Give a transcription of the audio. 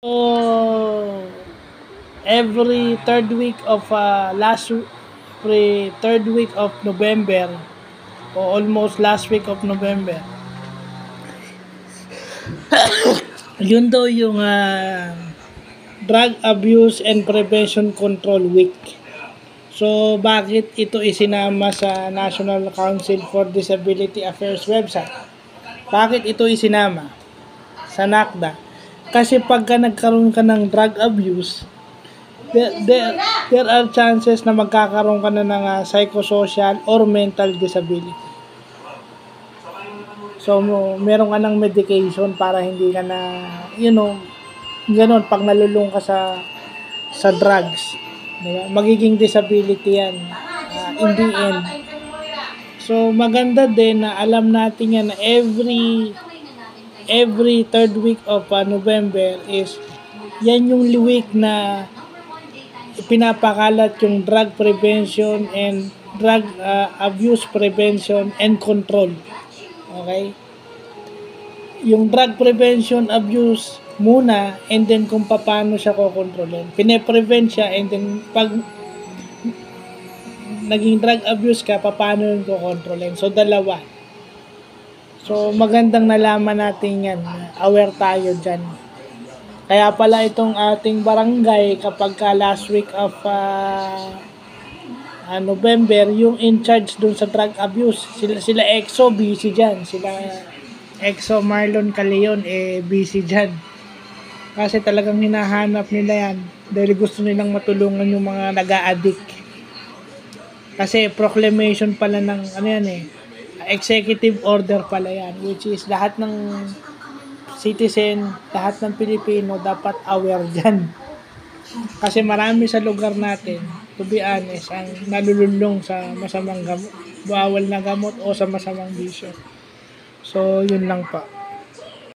So, every third week of third week of November o almost last week of November, yun daw yung Drug Abuse and Prevention Control Week. So, bakit ito isinama sa National Council for Disability Affairs website? Bakit ito isinama sa NACDA? Kasi pagka nagkaroon ka ng drug abuse, there are chances na magkakaroon ka na ng psychosocial or mental disability. So, meron ka ng medication para hindi ka na, ganun, pag nalulung ka sa drugs, diba? Magiging disability yan in the end. So, maganda din na alam natin yan na every third week of November is yan yung week na pinapakalat yung drug prevention and drug abuse prevention and control. Okay? Yung drug prevention abuse muna and then kung paano siya kokontrolin. Pine-prevent siya and then pag naging drug abuse ka, paano yung kokontrolin. So, dalawa. So, magandang nalaman natin yan. Aware tayo dyan. Kaya pala itong ating barangay kapag last week of November, yung in charge dun sa drug abuse. Sila EXO, busy dyan. Sila EXO Marlon Caleon, busy dyan. Kasi talagang hinahanap nila yan. Dahil gusto nilang matulungan yung mga nag-a-addict. Kasi proclamation pala ng, executive order pala yan. Which is lahat ng citizen, lahat ng Pilipino dapat aware dyan. Kasi marami sa lugar natin, to be honest, ang nalululong sa masamang gamot, bawal na gamot o sa masamang bisyo. So, yun lang pa.